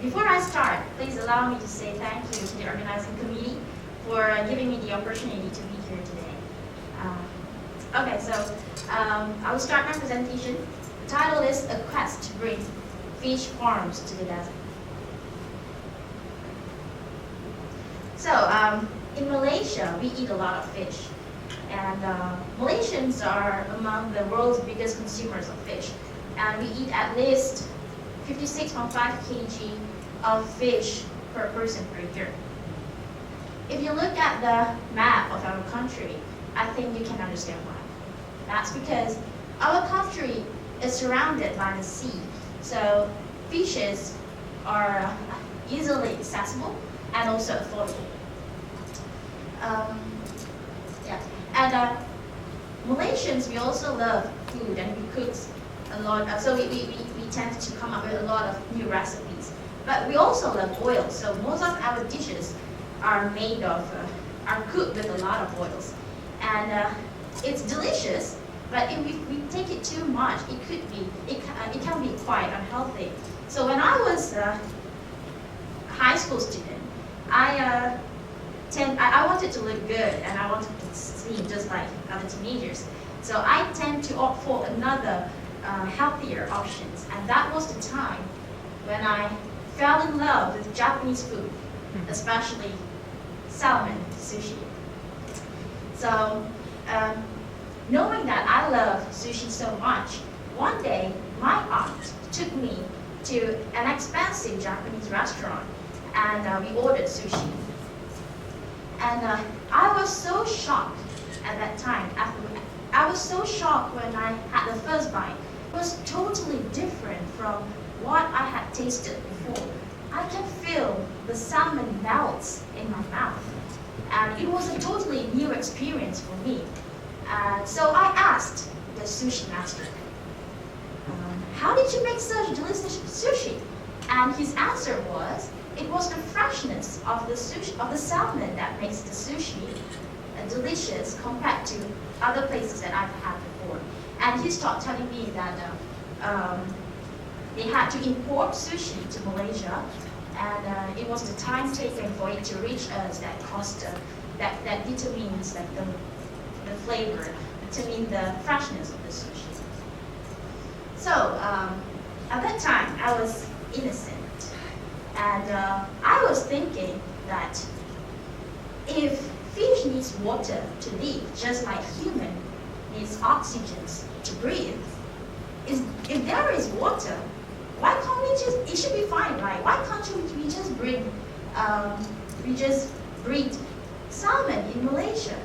Before I start, please allow me to say thank you to the organizing committee for giving me the opportunity to be here today. Okay, so I will start my presentation. The title is A Quest to Bring Fish Farms to the Desert. So, in Malaysia, we eat a lot of fish. And Malaysians are among the world's biggest consumers of fish. And we eat at least 56.5 kg of fish per person per year. If you look at the map of our country, I think you can understand why. That's because our country is surrounded by the sea. So fishes are easily accessible and also affordable. And Malaysians, we also love food and we cook a lot. So we tend to come up with a lot of new recipes. But we also love oil. So most of our dishes are made of, are cooked with a lot of oils. And it's delicious, but if we take it too much, it can be quite unhealthy. So when I was a high school student, I wanted to look good and I wanted to seem just like other teenagers. So I tend to opt for another healthier options. And that was the time when I fell in love with Japanese food, especially salmon sushi. So knowing that I love sushi so much, one day my aunt took me to an expensive Japanese restaurant and we ordered sushi. And I was so shocked at that time. I was so shocked when I had the first bite. It was totally different from what I had tasted before. I can feel the salmon melts in my mouth. And it was a totally new experience for me. So I asked the sushi master, how did you make such delicious sushi? And his answer was, it was the freshness of the sushi, of the salmon that makes the sushi delicious compared to other places that I've had before. And he started telling me that they had to import sushi to Malaysia, and it was the time taken for it to reach us that cost that determines like the flavor, determine the freshness of the sushi. So at that time I was innocent. And I was thinking that if fish needs water to live, just like human needs oxygen to breathe, if there is water, why can't we just, it should be fine, right? Why can't we just breed salmon in Malaysia?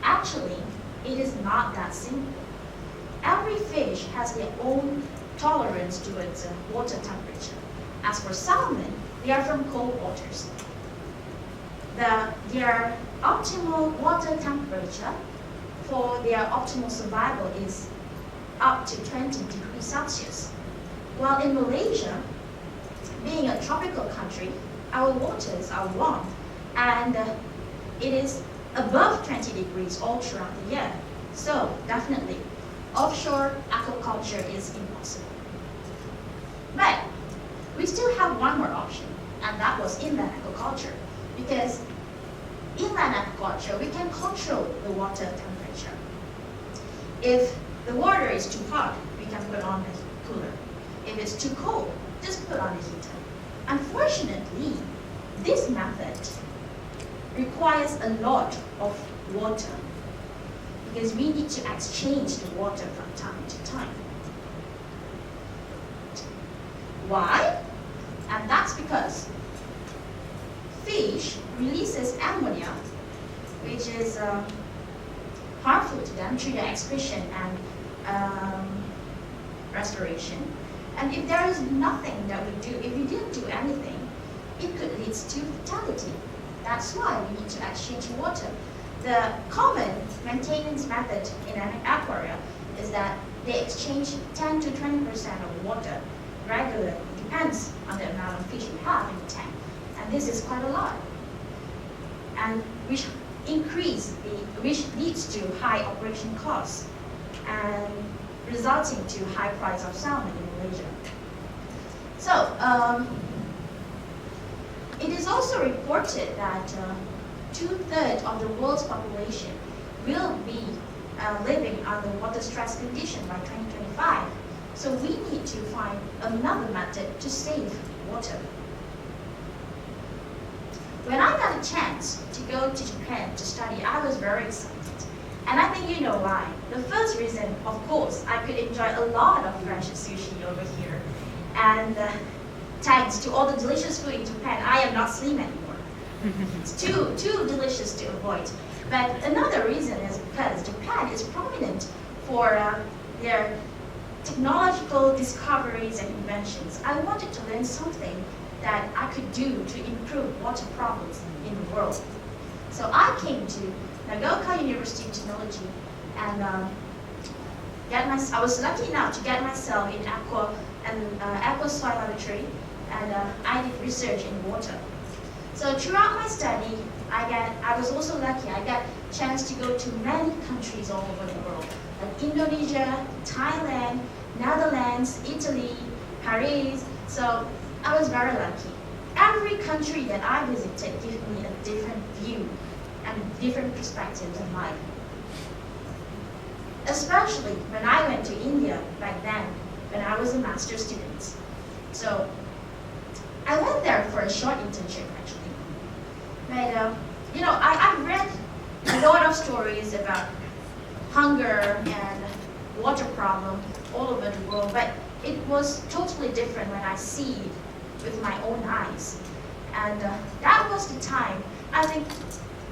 Actually, it is not that simple. Every fish has their own tolerance towards water temperature. As for salmon, they are from cold waters. Their optimal water temperature for their optimal survival is up to 20 degrees Celsius. While in Malaysia, being a tropical country, our waters are warm and it is above 20 degrees all throughout the year. So definitely, offshore aquaculture is impossible. But we still have one more option, and that was inland aquaculture. Because inland aquaculture, we can control the water temperature. If the water is too hot, we can put on the cooler. If it's too cold, just put on the heater. Unfortunately, this method requires a lot of water because we need to exchange the water from time to time. Why? And that's because fish releases ammonia, which is harmful to them through their excretion and respiration. And if there is nothing that we do, if we didn't do anything, it could lead to fatality. That's why we need to exchange water. The common maintenance method in an aquarium is that they exchange 10 to 20% of water regularly. It depends on the amount of fish you have in the tank. And this is quite a lot. And which leads to high operation costs and resulting to high price of salmon in Malaysia. So it is also reported that 2/3 of the world's population will be living under water stress condition by 2025. So we need to find another method to save water. When I got a chance to go to Japan to study, I was very excited. And I think you know why. The first reason, of course, I could enjoy a lot of fresh sushi over here. And thanks to all the delicious food in Japan, I am not slim anymore. It's too delicious to avoid. But another reason is because Japan is prominent for their technological discoveries and inventions. I wanted to learn something that I could do to improve water problems in the world. So I came to長岡University of Technology and I was lucky enough to get myself in aqua soil laboratory, and I did research in water. So throughout my study, I was also lucky. I got a chance to go to many countries all over the world, like Indonesia, Thailand, Netherlands, Italy, Paris. So I was very lucky. Every country that I visited gave me a different view and different perspectives of life. Especially when I went to India back then, when I was a master's student. So I went there for a short internship actually. But I've read a lot of stories about hunger and water problem all over the world, but it was totally different when I see it with my own eyes. And that was the time, I think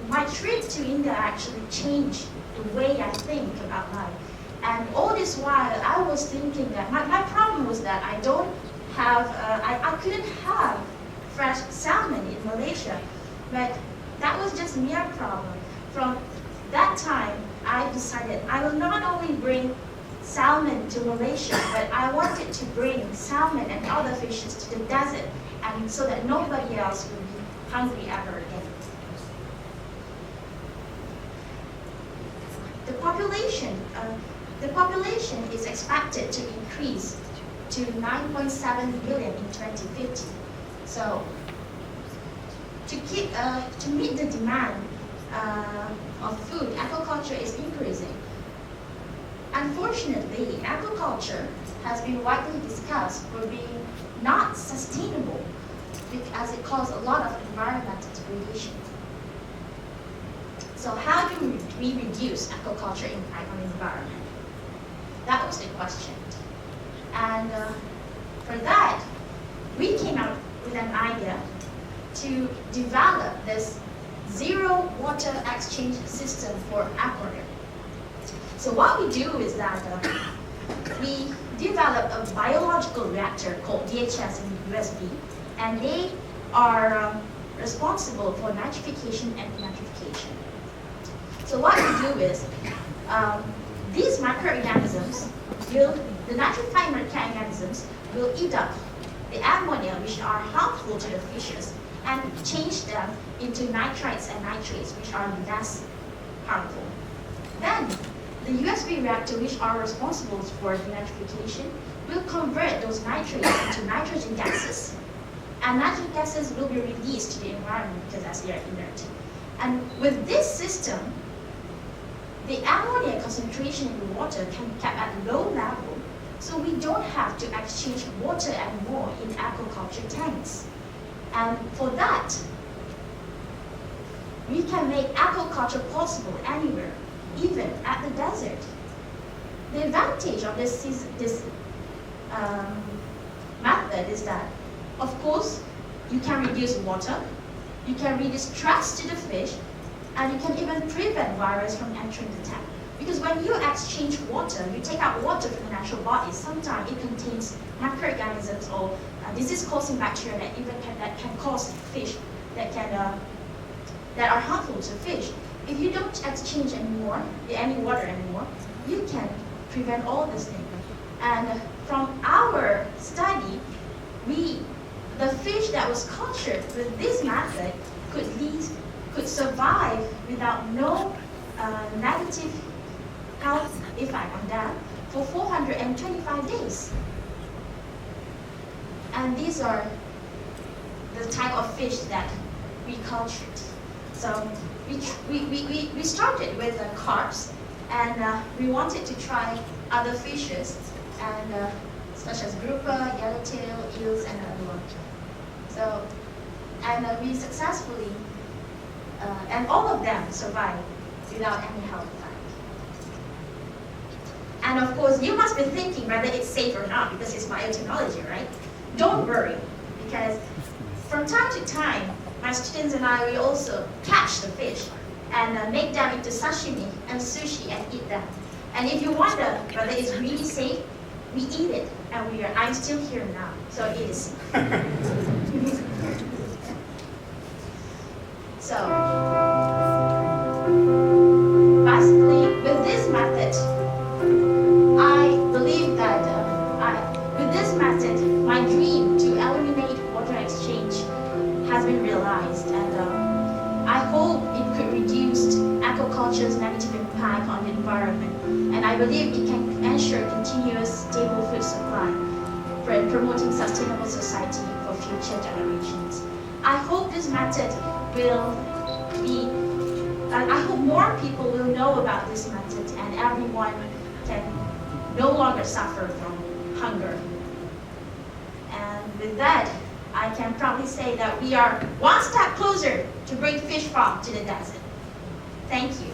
my trip to India actually changed the way I think about life. And all this while, I was thinking that my problem was that I couldn't have fresh salmon in Malaysia. But that was just mere problem. From that time, I decided I will not only bring salmon to Malaysia, but I wanted to bring salmon and other fishes to the desert, and so that nobody else would be hungry ever again. The population is expected to increase to 9.7 billion in 2050. So to meet the demand of food, aquaculture is increasing. Unfortunately, aquaculture has been widely discussed for being not sustainable because it causes a lot of environmental degradation. So how do we reduce aquaculture impact on the environment? That was the question. And for that, we came up with an idea to develop this zero water exchange system for aquarium. So what we do is that we develop a biological reactor called DHS and USB, and they are responsible for nitrification and denitrification. So what we do is, these microorganisms the nitrifying microorganisms will eat up the ammonia, which are harmful to the fishes, and change them into nitrites and nitrates, which are less harmful. Then, the USB reactor, which are responsible for denitrification, will convert those nitrates into nitrogen gases. And nitrogen gases will be released to the environment because as they are inert. And with this system, the ammonia concentration in the water can be kept at low level, so we don't have to exchange water anymore in aquaculture tanks. And for that, we can make aquaculture possible anywhere, even at the desert. The advantage of this method is that, of course, you can reduce water, you can reduce stress to the fish, and you can even prevent virus from entering the tank. Because when you exchange water, you take out water from the natural body, sometimes it contains microorganisms or disease-causing bacteria that can cause fish, that are harmful to fish. If you don't exchange any water anymore, you can prevent all these things. And from our study, the fish that was cultured with this method could survive without no negative health effect on them for 425 days. And these are the type of fish that we cultured. So we started with carps, and we wanted to try other fishes, and such as grouper, yellowtail, eels, and other ones. So, and we successfully, and all of them survived without any health effect. And of course, you must be thinking whether it's safe or not because it's biotechnology, right? Don't worry, because from time to time, my students and I, we also catch the fish and make them into sashimi and sushi and eat them. And if you wonder whether it's really safe, we eat it, and I'm still here now, so it is. So, basically, with this method, I believe that with this method, my dream to eliminate water exchange has been realized, and I hope it could reduce aquaculture's negative impact on the environment, and I believe it can ensure continuous stable food supply for promoting sustainable society for future generations. I hope this method will be, I hope more people will know about this method and everyone can no longer suffer from hunger. And with that, I can proudly say that we are one step closer to bring fish farm to the desert. Thank you.